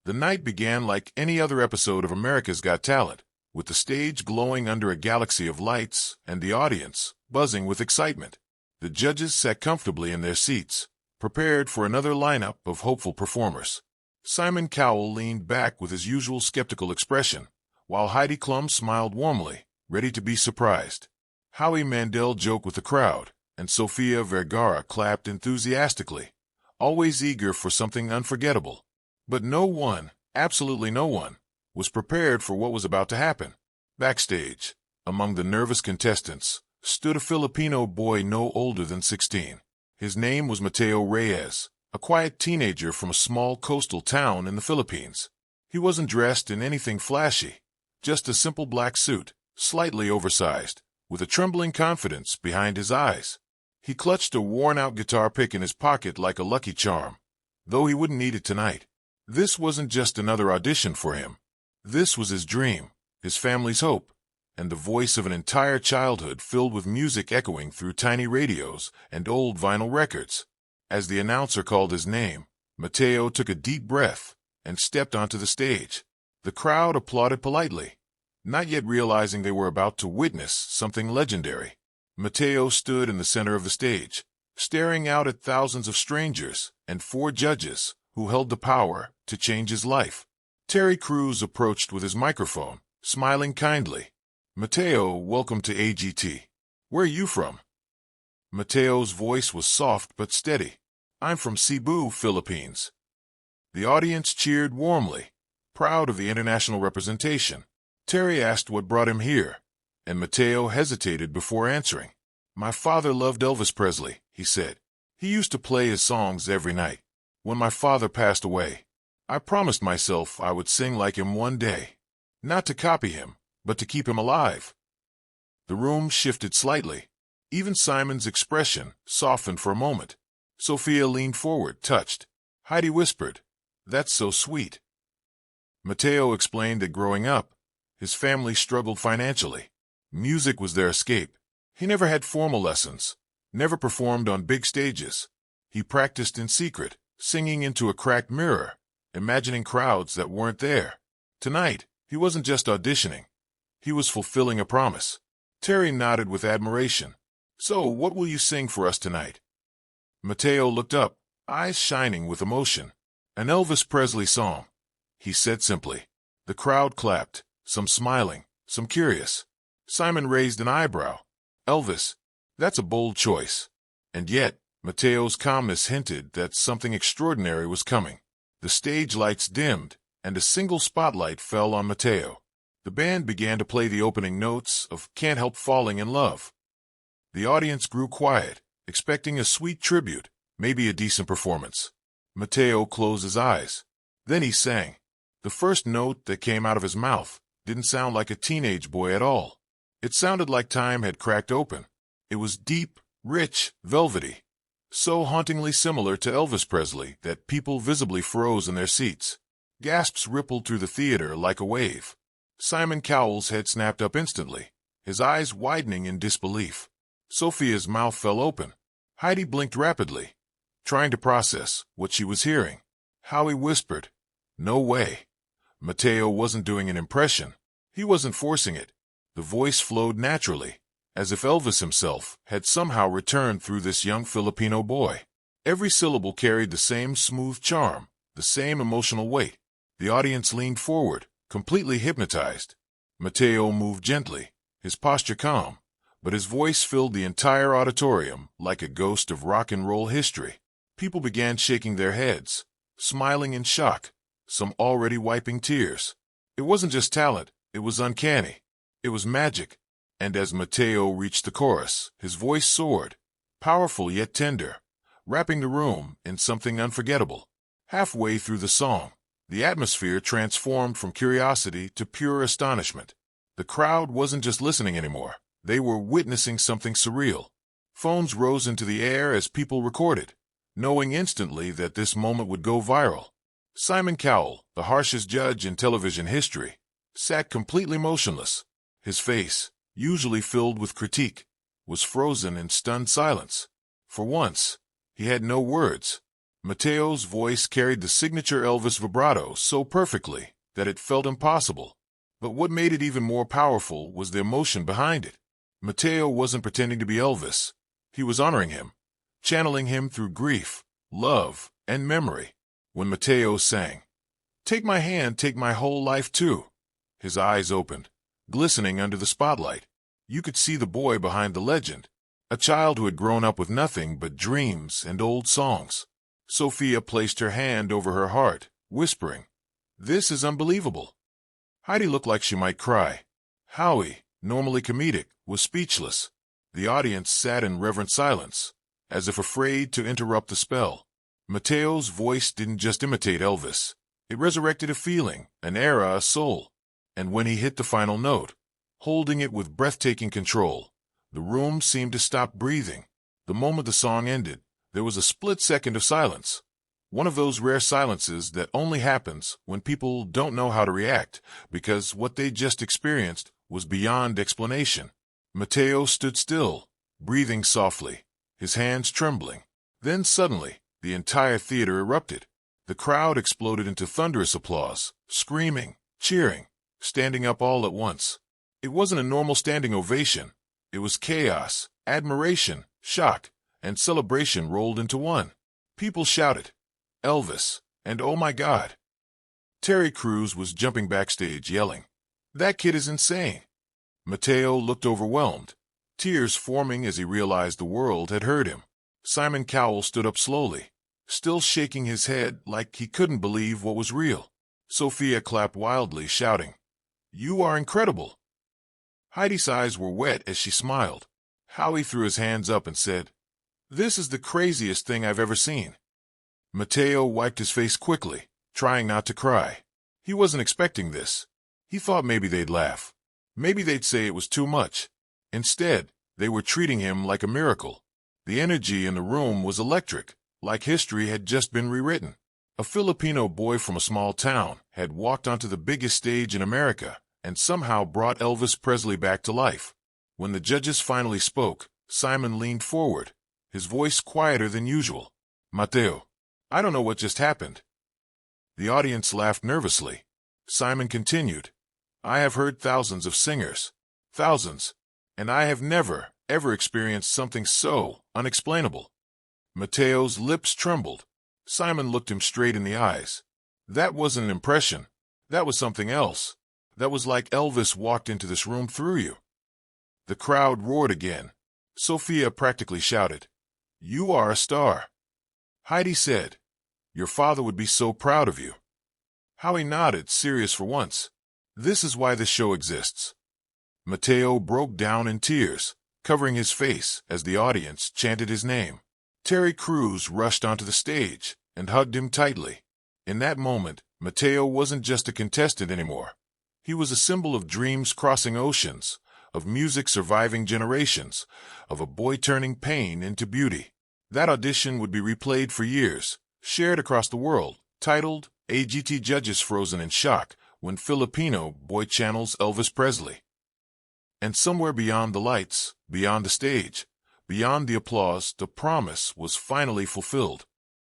The night began like any other episode of America's Got Talent, with the stage glowing under a galaxy of lights and the audience buzzing with excitement. The judges sat comfortably in their seats, prepared for another lineup of hopeful performers. Simon Cowell leaned back with his usual skeptical expression, while Heidi Klum smiled warmly, ready to be surprised. Howie Mandel joked with the crowd, and Sofia Vergara clapped enthusiastically, always eager for something unforgettable. But no one, absolutely no one, was prepared for what was about to happen. Backstage, among the nervous contestants, stood a Filipino boy no older than 16. His name was Mateo Reyes, a quiet teenager from a small coastal town in the Philippines. He wasn't dressed in anything flashy, just a simple black suit, slightly oversized, with a trembling confidence behind his eyes. He clutched a worn-out guitar pick in his pocket like a lucky charm, though he wouldn't need it tonight. This wasn't just another audition for him. This was his dream, his family's hope, and the voice of an entire childhood filled with music echoing through tiny radios and old vinyl records. As the announcer called his name, Mateo took a deep breath and stepped onto the stage. The crowd applauded politely, not yet realizing they were about to witness something legendary. Mateo stood in the center of the stage, staring out at thousands of strangers and 4 judges who held the power to change his life. Terry Crews approached with his microphone, smiling kindly. "Mateo, welcome to AGT. Where are you from?" Mateo's voice was soft but steady. "I'm from Cebu, Philippines." The audience cheered warmly, proud of the international representation. Terry asked what brought him here, and Mateo hesitated before answering. "My father loved Elvis Presley," he said. "He used to play his songs every night. When my father passed away, I promised myself I would sing like him one day. Not to copy him, but to keep him alive." The room shifted slightly. Even Simon's expression softened for a moment. Sofia leaned forward, touched. Heidi whispered, "That's so sweet." Mateo explained that growing up, his family struggled financially. Music was their escape. He never had formal lessons, never performed on big stages. He practiced in secret, singing into a cracked mirror, imagining crowds that weren't there. Tonight, he wasn't just auditioning. He was fulfilling a promise. Terry nodded with admiration. "So, what will you sing for us tonight?" Mateo looked up, eyes shining with emotion. "An Elvis Presley song," he said simply. The crowd clapped, some smiling, some curious. Simon raised an eyebrow. "Elvis, that's a bold choice." And yet, Mateo's calmness hinted that something extraordinary was coming. The stage lights dimmed, and a single spotlight fell on Mateo. The band began to play the opening notes of "Can't Help Falling in Love." The audience grew quiet, expecting a sweet tribute, maybe a decent performance. Mateo closed his eyes. Then he sang. The first note that came out of his mouth didn't sound like a teenage boy at all. It sounded like time had cracked open. It was deep, rich, velvety, so hauntingly similar to Elvis Presley that people visibly froze in their seats. Gasps rippled through the theater like a wave. Simon Cowell's head snapped up instantly, his eyes widening in disbelief. Sofia's mouth fell open. Heidi blinked rapidly, trying to process what she was hearing. Howie whispered, "No way." Mateo wasn't doing an impression. He wasn't forcing it. The voice flowed naturally, as if Elvis himself had somehow returned through this young Filipino boy. Every syllable carried the same smooth charm, the same emotional weight. The audience leaned forward, completely hypnotized. Mateo moved gently, his posture calm, but his voice filled the entire auditorium like a ghost of rock and roll history. People began shaking their heads, smiling in shock, some already wiping tears. It wasn't just talent, it was uncanny. It was magic. And as Mateo reached the chorus, his voice soared, powerful yet tender, wrapping the room in something unforgettable. Halfway through the song, the atmosphere transformed from curiosity to pure astonishment. The crowd wasn't just listening anymore. They were witnessing something surreal. Phones rose into the air as people recorded, knowing instantly that this moment would go viral. Simon Cowell, the harshest judge in television history, sat completely motionless. His face, usually filled with critique, was frozen in stunned silence. For once, he had no words. Mateo's voice carried the signature Elvis vibrato so perfectly that it felt impossible. But what made it even more powerful was the emotion behind it. Mateo wasn't pretending to be Elvis. He was honoring him, channeling him through grief, love, and memory. When Mateo sang, "Take my hand, take my whole life too," his eyes opened, glistening under the spotlight. You could see the boy behind the legend, a child who had grown up with nothing but dreams and old songs. Sofia placed her hand over her heart, whispering, "This is unbelievable." Heidi looked like she might cry. Howie, normally comedic, was speechless. The audience sat in reverent silence, as if afraid to interrupt the spell. Mateo's voice didn't just imitate Elvis. It resurrected a feeling, an era, a soul. And when he hit the final note, holding it with breathtaking control, the room seemed to stop breathing. The moment the song ended, there was a split second of silence. One of those rare silences that only happens when people don't know how to react, because what they just experienced was beyond explanation. Mateo stood still, breathing softly, his hands trembling. Then suddenly, the entire theater erupted. The crowd exploded into thunderous applause, screaming, cheering, standing up all at once. It wasn't a normal standing ovation. It was chaos, admiration, shock, and celebration rolled into one. People shouted, "Elvis," and "Oh my God." Terry Crews was jumping backstage yelling, "That kid is insane." Mateo looked overwhelmed, tears forming as he realized the world had heard him. Simon Cowell stood up slowly, still shaking his head like he couldn't believe what was real. Sofia clapped wildly, shouting, "You are incredible." Heidi's eyes were wet as she smiled. Howie threw his hands up and said, "This is the craziest thing I've ever seen." Mateo wiped his face quickly, trying not to cry. He wasn't expecting this. He thought maybe they'd laugh. Maybe they'd say it was too much. Instead, they were treating him like a miracle. The energy in the room was electric, like history had just been rewritten. A Filipino boy from a small town had walked onto the biggest stage in America and somehow brought Elvis Presley back to life. When the judges finally spoke, Simon leaned forward, his voice quieter than usual. "Mateo, I don't know what just happened." The audience laughed nervously. Simon continued, "I have heard thousands of singers, thousands, and I have never, ever experienced something so unexplainable." Mateo's lips trembled. Simon looked him straight in the eyes. "That wasn't an impression. That was something else. That was like Elvis walked into this room through you." The crowd roared again. Sofia practically shouted, "You are a star." Heidi said, "Your father would be so proud of you." Howie nodded, serious for once. "This is why this show exists." Mateo broke down in tears, covering his face as the audience chanted his name. Terry Crews rushed onto the stage and hugged him tightly. In that moment, Mateo wasn't just a contestant anymore. He was a symbol of dreams crossing oceans, of music surviving generations, of a boy turning pain into beauty. That audition would be replayed for years, shared across the world, titled AGT Judges Frozen in Shock when Filipino boy channels Elvis Presley. And somewhere beyond the lights, beyond the stage, beyond the applause, the promise was finally fulfilled.